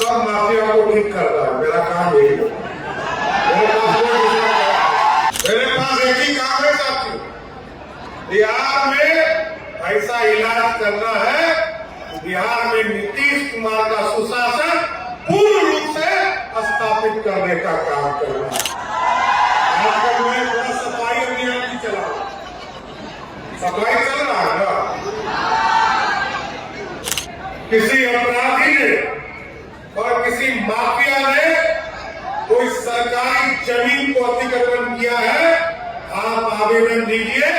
सब माफिया को ठीक करता है। मेरा काम यही है। मेरे पास एक ही काम है साथी, बिहार में ऐसा इलाज करना है, बिहार में नीतीश कुमार का सुशासन पूर्ण रूप से स्थापित करने का काम करना है। आजकल मैं थोड़ा सफाई अभियान भी चला रहा हूं। सफाई चल रहा है ना। किसी अपराधी ने और किसी माफिया ने कोई सरकारी जमीन को अतिक्रमण किया है, आप आवेदन दीजिए,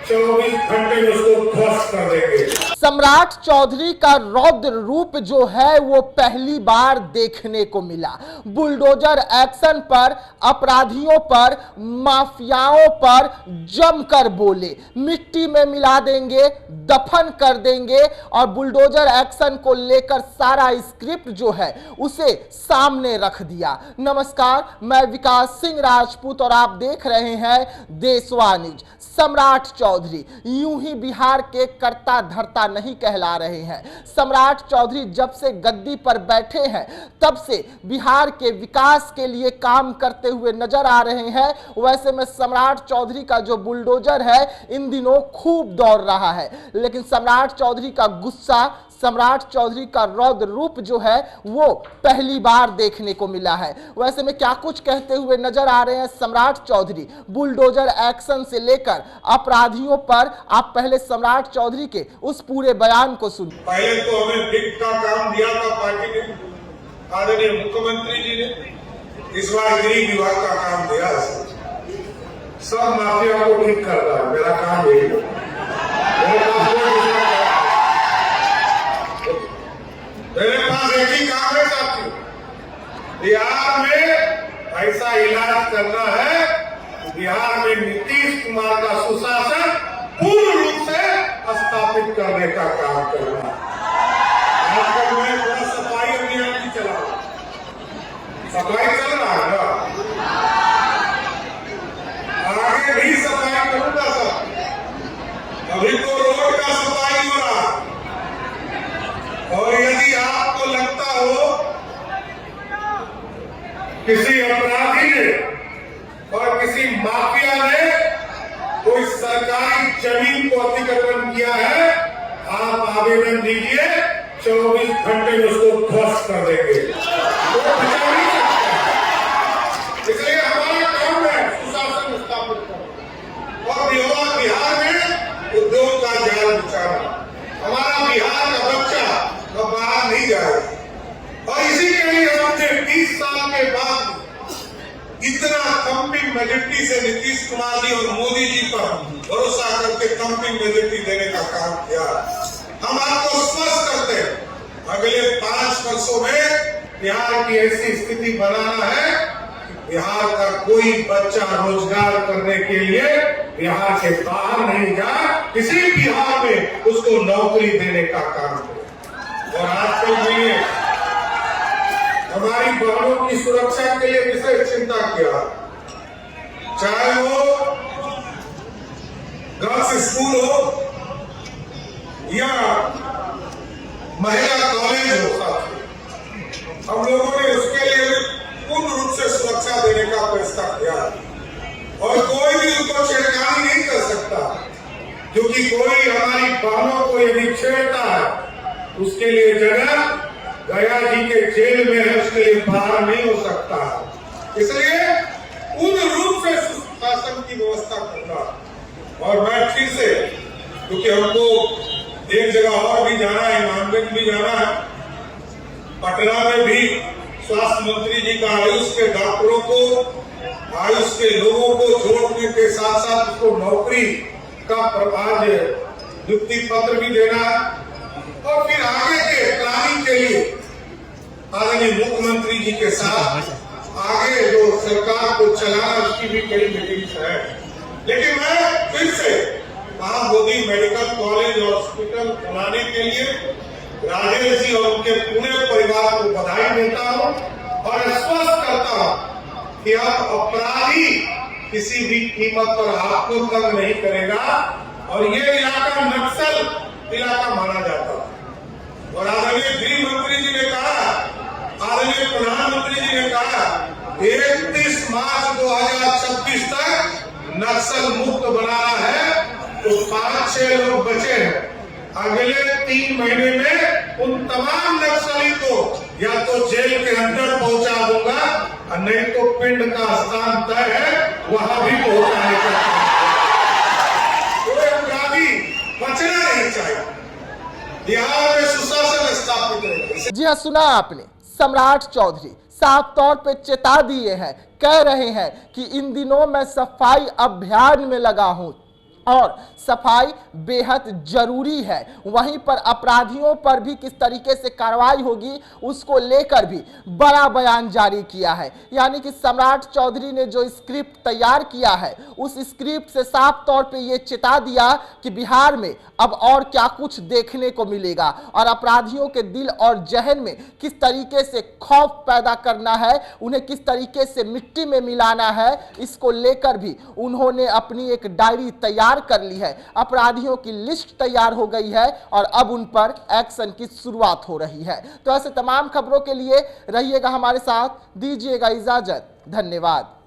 24 घंटे में उसको ध्वस्त कर देंगे। सम्राट चौधरी का रौद्र रूप जो है वो पहली बार देखने को मिला। बुलडोजर एक्शन पर, अपराधियों पर, माफियाओं पर जमकर बोले, मिट्टी में मिला देंगे, दफन कर देंगे, और बुलडोजर एक्शन को लेकर सारा स्क्रिप्ट जो है उसे सामने रख दिया। नमस्कार, मैं विकास सिंह राजपूत और आप देख रहे हैं देशवा न्यूज। सम्राट चौधरी यूं ही बिहार के कर्ता धर्ता नहीं कहला रहे हैं। सम्राट चौधरी जब से गद्दी पर बैठे हैं तब से बिहार के विकास के लिए काम करते हुए नजर आ रहे हैं। वैसे में सम्राट चौधरी का जो बुलडोजर है इन दिनों खूब दौड़ रहा है, लेकिन सम्राट चौधरी का गुस्सा, सम्राट चौधरी का रौद्र रूप जो है वो पहली बार देखने को मिला है। वैसे में क्या कुछ कहते हुए नजर आ रहे हैं सम्राट चौधरी बुलडोजर एक्शन से लेकर अपराधियों पर, आप पहले सम्राट चौधरी के उस पूरे बयान को सुनिए। पहले तो हमें बिग का काम दिया था पार्टी ने, आदरणीय मुख्यमंत्री जी ने। इस बार गृह विभाग का काम दिया है। सब माफिया को ठीक करता है। मेरा काम यही है। मेरे पास एक ही काम है साथी, बिहार में ऐसा इलाज करना है, बिहार में नीतीश कुमार का सुशासन पूर्ण रूप से स्थापित करने का काम करना है। आजकल मैं थोड़ा सफाई अभियान भी चला रहा हूं। सफाई चल रहा है ना। आगे भी सफाई करूंगा सर। अभी तो रोड का सफाई हो रहा है, और यदि आपको लगता हो किसी अपराधी ने और किसी माफिया ने कोई सरकारी जमीन को अतिक्रमण किया है, आप आवेदन दीजिए, 24 घंटे में उसको ध्वस्त कर देंगे। तो बचा नहीं सकता। इसलिए हमारा काम है सुशासन स्थापित करना और बिहार में उद्योग का जाल बिछाना। हमारा बिहार का बच्चा अब बाहर नहीं जाएगा, और इसी के लिए हमने 20 साल के बाद इतना कंपिंग मेजोरिटी से नीतीश कुमार जी और मोदी जी पर भरोसा करके कंपिंग मेजोरिटी देने का काम किया। हम आपको स्पष्ट करते हैं, अगले 5 वर्षों में बिहार की ऐसी स्थिति बनाना है कि बिहार का कोई बच्चा रोजगार करने के लिए बिहार से बाहर नहीं जाए, किसी बिहार में उसको नौकरी देने का काम करें। और आजकल मैंने हमारी बहनों की सुरक्षा के लिए विशेष चिंता किया, चाहे वो गर्ल्स स्कूल हो या महिला कॉलेज हो। हम लोगों ने उसके लिए पूर्ण रूप से सुरक्षा देने का फैसला किया, और कोई भी उसको छेड़खानी नहीं कर सकता, क्योंकि कोई हमारी बहनों को यदि छेड़ता है उसके लिए जगह गया जी के जेल में है, उसके लिए बाहर नहीं हो सकता। इसलिए पूर्ण रूप से सुशासन की व्यवस्था करना। और मैं फिर से, क्योंकि हमको एक जगह और भी जाना है, इमामगंज भी जाना है, पटना में भी स्वास्थ्य मंत्री जी का आयुष के डॉक्टरों को, आयुष के लोगों को जोड़ने के साथ साथ उसको नौकरी का आज नियुक्ति पत्र भी देना है, और फिर आगे के प्लानिंग के लिए आदरणीय मुख्यमंत्री जी के साथ आगे जो सरकार को चलाना, उसकी भी कई मीटिंग्स है। लेकिन मैं फिर से महाबोधि मेडिकल कॉलेज और हॉस्पिटल बनाने के लिए राजेश जी और उनके पूरे परिवार को बधाई देता हूं, और स्पष्ट करता हूं कि अब अपराधी किसी भी कीमत पर आपको तंग नहीं करेगा, और ये इलाका नक्सल इलाका माना जाता है। और आदरणीय गृह मंत्री जी ने कहा, 31 मार्च 2026 तक नक्सल मुक्त बनाना है। तो 5-6 लोग बचे हैं। अगले 3 महीने में उन तमाम नक्सली को या तो जेल के अंदर पहुंचा दूंगा और नहीं तो पिंड का स्थान तय है, वहां भी पहुंचाने का कोई अपराधी बचना नहीं चाहिए। बिहार में सुशासन स्थापित रहेगा। जी हाँ, सुना आपने, सम्राट चौधरी साफ तौर पे चेता दिए हैं, कह रहे हैं कि इन दिनों मैं सफाई अभियान में लगा हूं और सफाई बेहद जरूरी है। वहीं पर अपराधियों पर भी किस तरीके से कार्रवाई होगी उसको लेकर भी बड़ा बयान जारी किया है। यानी कि सम्राट चौधरी ने जो स्क्रिप्ट तैयार किया है उस स्क्रिप्ट से साफ तौर पे ये चेता दिया कि बिहार में अब और क्या कुछ देखने को मिलेगा और अपराधियों के दिल और जहन में किस तरीके से खौफ पैदा करना है, उन्हें किस तरीके से मिट्टी में मिलाना है, इसको लेकर भी उन्होंने अपनी एक डायरी तैयार कर ली है। अपराधियों की लिस्ट तैयार हो गई है और अब उन पर एक्शन की शुरुआत हो रही है। तो ऐसे तमाम खबरों के लिए रहिएगा हमारे साथ, दीजिएगा इजाजत, धन्यवाद।